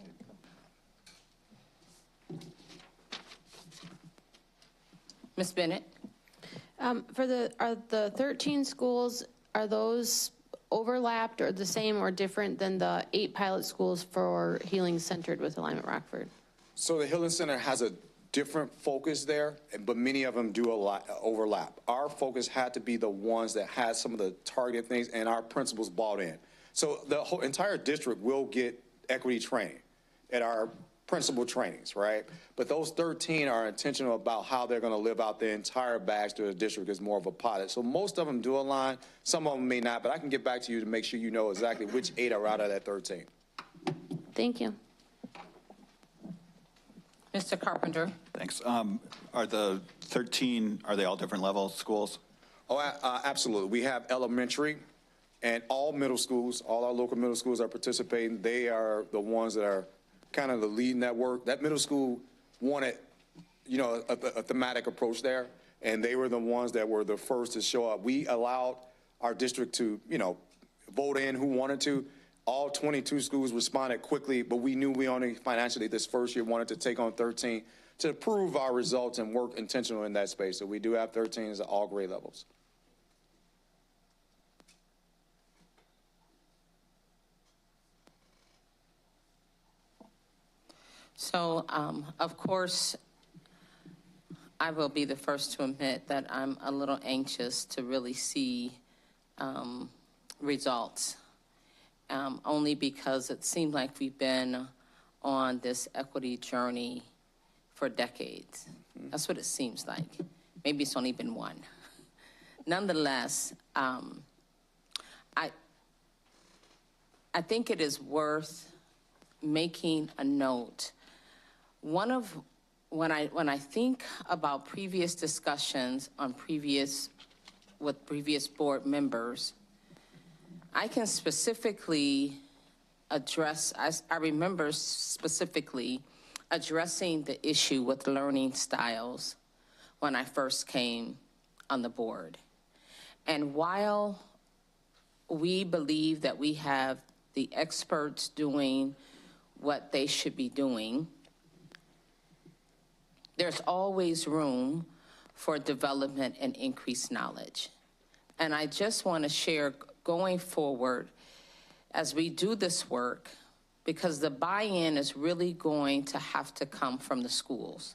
welcome. Ms. Bennett? Are the 13 schools, are those overlapped or the same or different than the 8 pilot schools for Healing Centered with Alignment Rockford? So the Healing Center has a different focus there, but many of them do overlap. Our focus had to be the ones that had some of the targeted things, and our principals bought in. So the whole entire district will get equity training at our principal trainings, right? But those 13 are intentional about how they're going to live out their entire bags to the district as more of a pilot. So most of them do align, some of them may not, but I can get back to you to make sure you know exactly which 8 are out of that 13. Thank you. Mr. Carpenter? Thanks. Are the 13, are they all different level schools? Oh, absolutely. We have elementary and all middle schools, all our local middle schools are participating. They are the ones that are kind of the lead network. That middle school wanted, you know, a thematic approach there, and they were the ones that were the first to show up. We allowed our district to, you know, vote in who wanted to. All 22 schools responded quickly, but we knew we only financially this first year wanted to take on 13 to prove our results and work intentional in that space. So we do have 13s at all grade levels. So, of course, I will be the first to admit that I'm a little anxious to really see results, only because it seems like we've been on this equity journey for decades. That's what it seems like. Maybe it's only been one. Nonetheless, I think it is worth making a note. When I think about previous discussions on with previous board members, I can specifically address, I remember specifically addressing the issue with learning styles when I first came on the board. And while we believe that we have the experts doing what they should be doing, there's always room for development and increased knowledge. And I just want to share going forward as we do this work, because the buy-in is really going to have to come from the schools.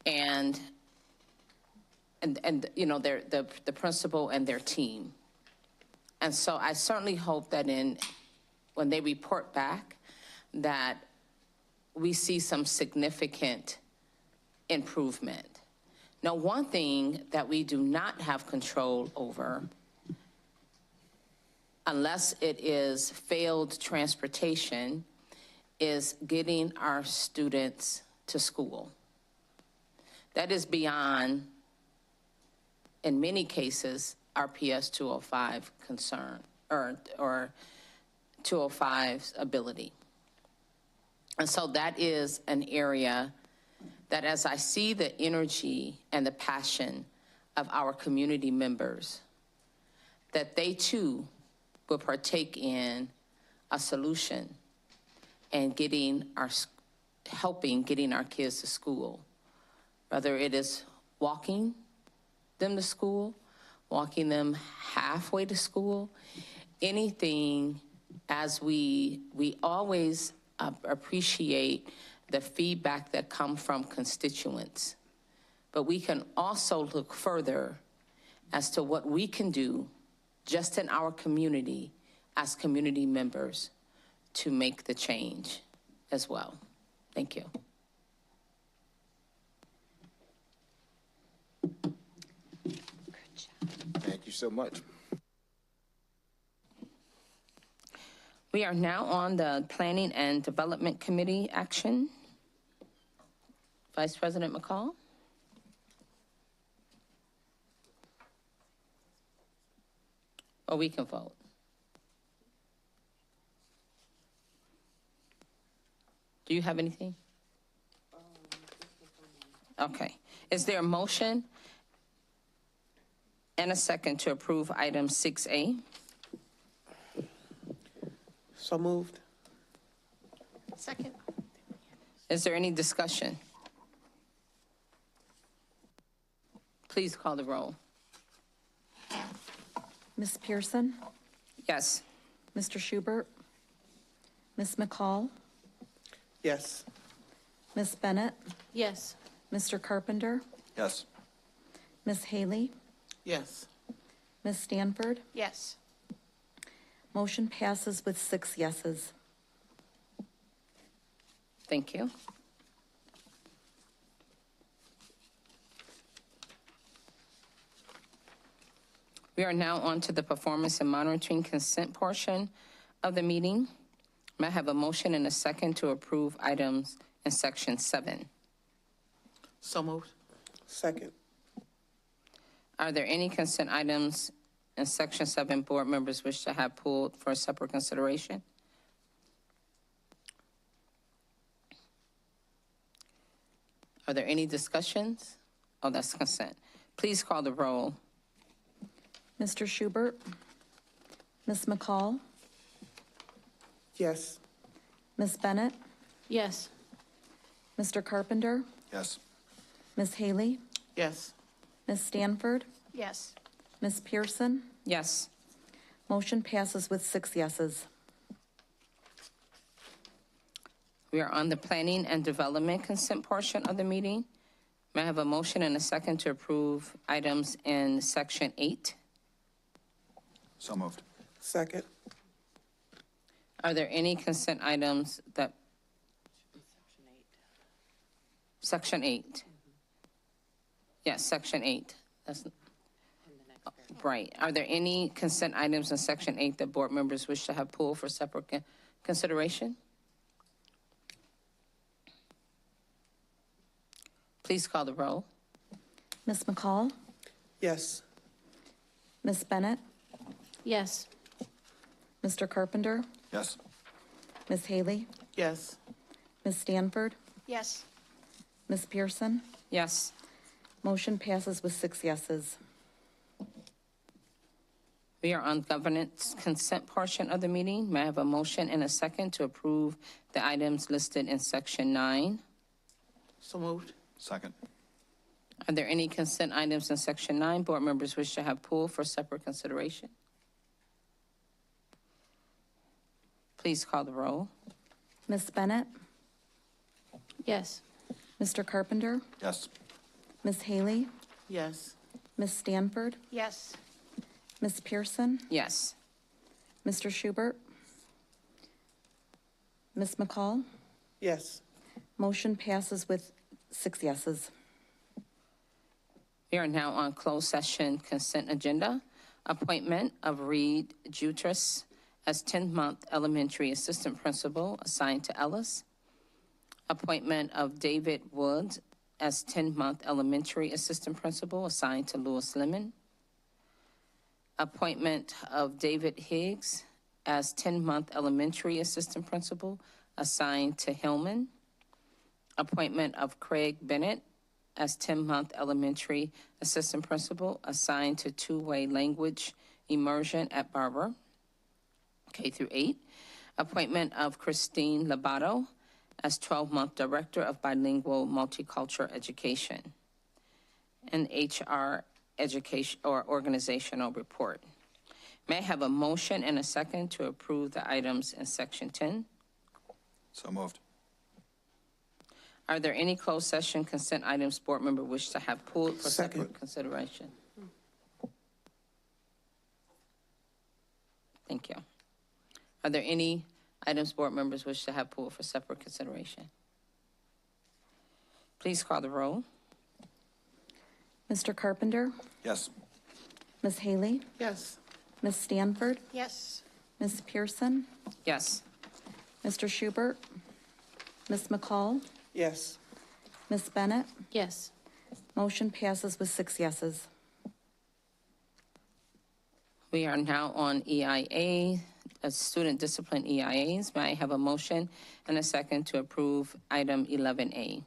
And you know, the principal and their team. And so I certainly hope that when they report back, that we see some significant improvement. Now, one thing that we do not have control over, unless it is failed transportation, is getting our students to school. That is beyond, in many cases, our PS 205 concern or 205's ability. And so that is an area that, as I see the energy and the passion of our community members, that they too will partake in a solution and helping getting our kids to school, whether it is walking them to school, walking them halfway to school, anything, as we always appreciate the feedback that comes from constituents. But we can also look further as to what we can do just in our community as community members to make the change as well. Thank you. Thank you so much. We are now on the Planning and Development Committee action. Vice President McCall. Or we can vote. Do you have anything? Okay. Is there a motion and a second to approve item 6A? So moved. Second. Is there any discussion? Please call the roll. Ms. Pearson? Yes. Mr. Schubert? Ms. McCall? Yes. Ms. Bennett? Yes. Mr. Carpenter? Yes. Ms. Haley? Yes. Ms. Stanford? Yes. Motion passes with 6 yeses. Thank you. We are now on to the performance and monitoring consent portion of the meeting. May I have a motion and a second to approve items in section 7? So moved. Second. Are there any consent items in section 7 board members wish to have pulled for separate consideration? Are there any discussions? Oh, that's consent. Please call the roll. Mr. Schubert? Ms. McCall? Yes. Ms. Bennett? Yes. Mr. Carpenter? Yes. Ms. Haley? Yes. Ms. Stanford? Yes. Ms. Pearson? Yes. Motion passes with 6 yeses. We are on the planning and development consent portion of the meeting. May I have a motion and a second to approve items in section 8? So moved. Second. Are there any consent items that? Section 8. Yes, section 8. That's right. Are there any consent items in section 8 that board members wish to have pulled for separate consideration? Please call the roll. Ms. McCall? Yes. Ms. Bennett? Yes. Mr. Carpenter? Yes. Ms. Haley? Yes. Ms. Stanford? Yes. Ms. Pearson? Yes. Motion passes with 6 yeses. We are on governance consent portion of the meeting. May I have a motion and a second to approve the items listed in section 9? So moved. Second. Are there any consent items in section 9 board members wish to have pulled for separate consideration? Please call the roll. Ms. Bennett? Yes. Mr. Carpenter? Yes. Ms. Haley? Yes. Ms. Stanford? Yes. Ms. Pearson? Yes. Mr. Schubert? Ms. McCall? Yes. Motion passes with 6 yeses. We are now on closed session consent agenda. Appointment of Reed Jutras as 10th-month elementary assistant principal assigned to Ellis. Appointment of David Woods as 10th-month elementary assistant principal assigned to Lewis Lemon. Appointment of David Higgs as 10th-month elementary assistant principal assigned to Hillman. Appointment of Craig Bennett as 10th-month elementary assistant principal assigned to two-way language immersion at Barber, K through 8. Appointment of Christine Labato as 12-month director of bilingual multicultural education. And HR education or organizational report. May I have a motion and a second to approve the items in section 10? So moved. Are there any closed session consent items board member wish to have pulled for Second. separate consideration? Thank you. Are there any items board members wish to have pulled for separate consideration? Please call the roll. Mr. Carpenter? Yes. Ms. Haley? Yes. Ms. Stanford? Yes. Ms. Pearson? Yes. Mr. Schubert? Ms. McCall? Yes. Ms. Bennett? Yes. Motion passes with 6 yeses. We are now on EIA, student discipline EIAs. May I have a motion and a second to approve item 11A?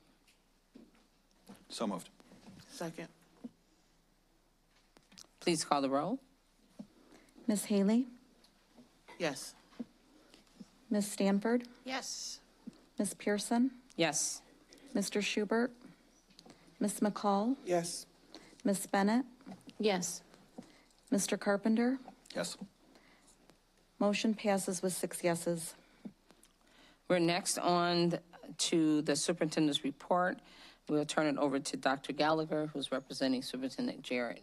So moved. Second. Please call the roll. Ms. Haley? Yes. Ms. Stanford? Yes. Ms. Pearson? Yes. Mr. Schubert? Ms. McCall? Yes. Ms. Bennett? Yes. Mr. Carpenter? Yes. Motion passes with 6 yeses. We're next on to the superintendent's report. We'll turn it over to Dr. Gallagher, who's representing Superintendent Jarrett.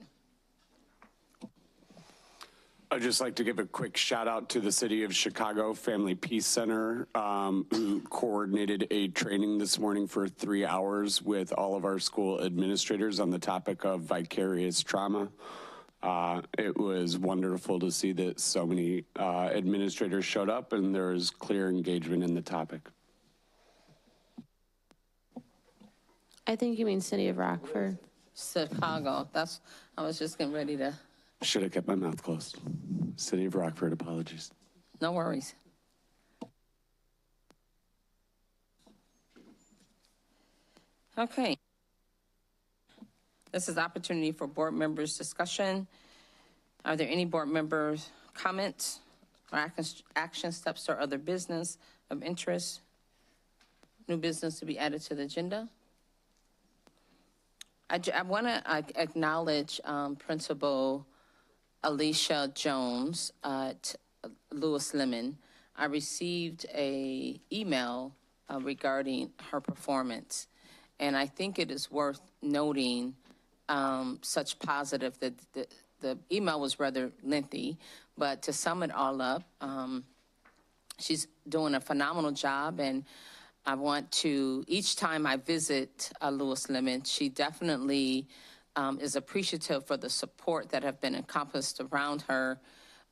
I'd just like to give a quick shout out to the City of Chicago Family Peace Center, who coordinated a training this morning for 3 hours with all of our school administrators on the topic of vicarious trauma. It was wonderful to see that so many administrators showed up and there was clear engagement in the topic. I think you mean City of Rockford. Chicago, I was just getting ready to. Should have kept my mouth closed. City of Rockford, apologies. No worries. Okay. This is opportunity for board members' discussion. Are there any board members' comments or action steps or other business of interest? New business to be added to the agenda? I want to acknowledge Principal Alicia Jones at Lewis Lemon. I received an email regarding her performance, and I think it is worth noting such positive that the email was rather lengthy, but to sum it all up, she's doing a phenomenal job, and I want to, each time I visit Lewis Lemon, she definitely is appreciative for the support that have been encompassed around her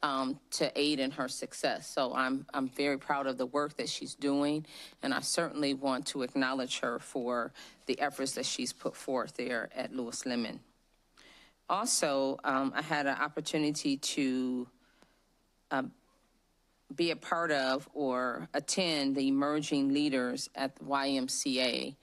to aid in her success. So I'm very proud of the work that she's doing, and I certainly want to acknowledge her for the efforts that she's put forth there at Lewis Lemon. Also, I had an opportunity to be a part of or attend the emerging leaders at the YMCA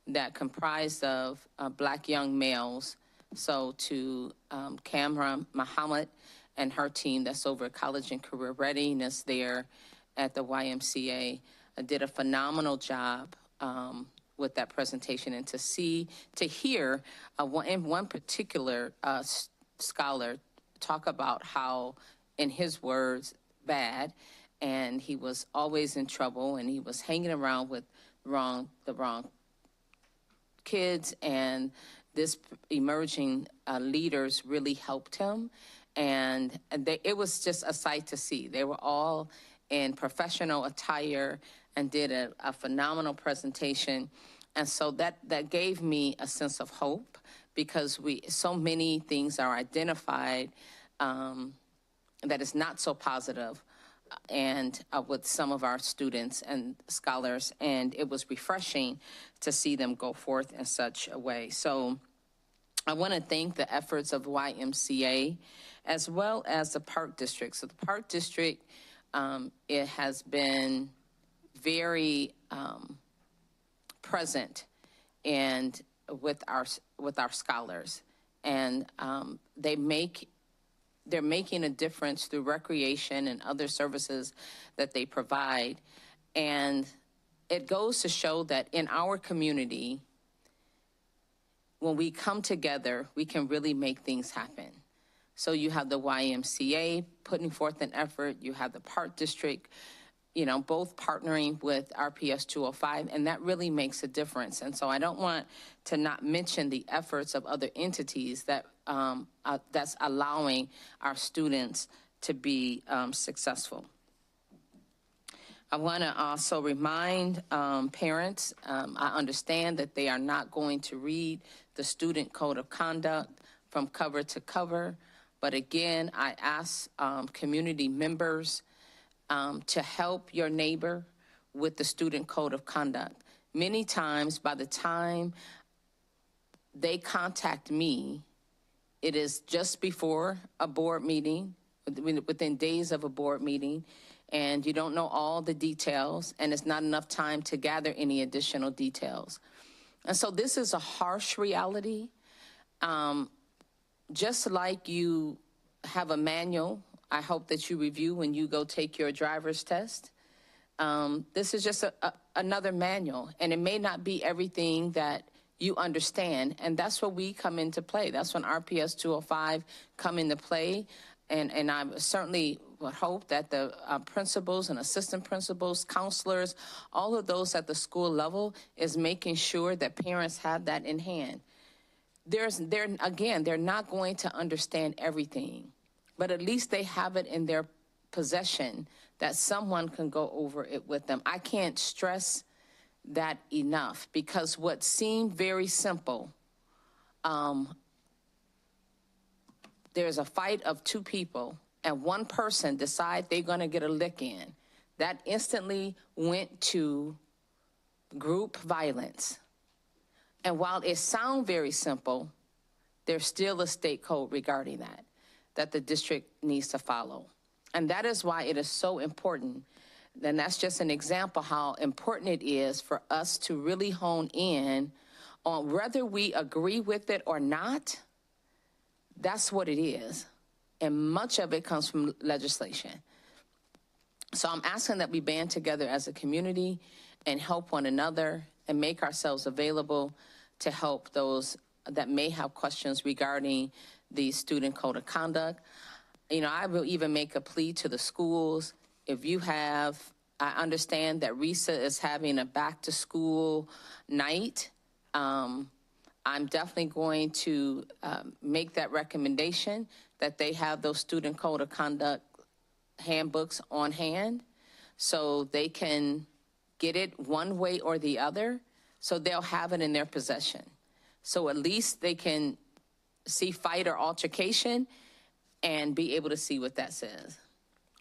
that comprised of Black young males. So to Camra Muhammad and her team that's over college and career readiness there at the YMCA did a phenomenal job with that presentation, and to hear one particular scholar talk about how, in his words, bad, and he was always in trouble, and he was hanging around with the wrong kids, and this emerging leaders really helped him, and it was just a sight to see. They were all in professional attire and did a phenomenal presentation, and so that gave me a sense of hope, because so many things are identified that is not so positive and with some of our students and scholars, and it was refreshing to see them go forth in such a way. So I want to thank the efforts of YMCA as well as the Park District. So the Park District, it has been very present and with our scholars, and they're making a difference through recreation and other services that they provide. And it goes to show that in our community, when we come together, we can really make things happen. So you have the YMCA putting forth an effort, you have the Park District, you know, both partnering with RPS 205, and that really makes a difference. And so I don't want to not mention the efforts of other entities that that's allowing our students to be successful. I want to also remind parents, I understand that they are not going to read the Student Code of Conduct from cover to cover, but again, I ask community members to help your neighbor with the Student Code of Conduct. Many times, by the time they contact me, it is just before a board meeting, within days of a board meeting, and you don't know all the details, and it's not enough time to gather any additional details. And so this is a harsh reality. Just like you have a manual, I hope that you review when you go take your driver's test. This is just another manual, and it may not be everything that you understand, and that's where we come into play. That's when RPS 205 come into play, and I certainly would hope that the principals and assistant principals, counselors, all of those at the school level is making sure that parents have that in hand. They're not going to understand everything, but at least they have it in their possession that someone can go over it with them. I can't stress that enough, because what seemed very simple, there's a fight of two people and one person decide they're going to get a lick in. That instantly went to group violence. And while it sounds very simple, there's still a state code regarding that the district needs to follow. And that is why it is so important. And that's just an example how important it is for us to really hone in on whether we agree with it or not. That's what it is. And much of it comes from legislation. So I'm asking that we band together as a community and help one another and make ourselves available to help those that may have questions regarding the Student Code of Conduct. You know, I will even make a plea to the schools. If you have, I understand that RISA is having a back to school night. I'm definitely going to make that recommendation that they have those Student Code of Conduct handbooks on hand so they can get it one way or the other, so they'll have it in their possession. So at least they can see fight or altercation and be able to see what that says.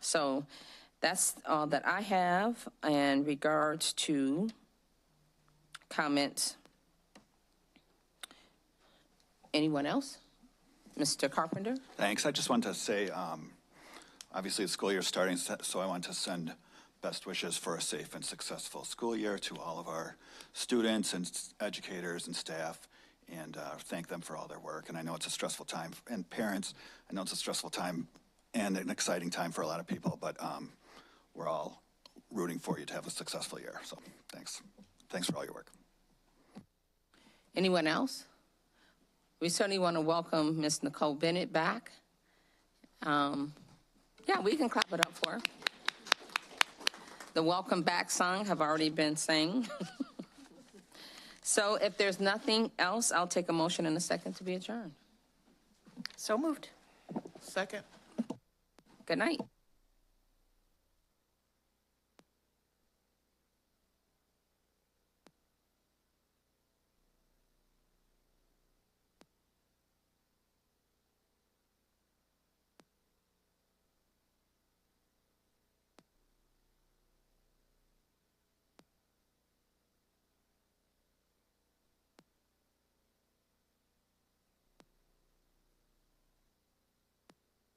So that's all that I have in regards to comments. Anyone else? Mr. Carpenter? Thanks. I just want to say, obviously the school year is starting, so I want to send best wishes for a safe and successful school year to all of our students and educators and staff, and thank them for all their work. And I know it's a stressful time, and parents, I know it's a stressful time and an exciting time for a lot of people, but we're all rooting for you to have a successful year. So thanks. Thanks for all your work. Anyone else? We certainly want to welcome Ms. Nicole Bennett back. Yeah, we can clap it up for her. The welcome back song have already been sang. So if there's nothing else, I'll take a motion in a second to be adjourned. So moved. Second. Good night.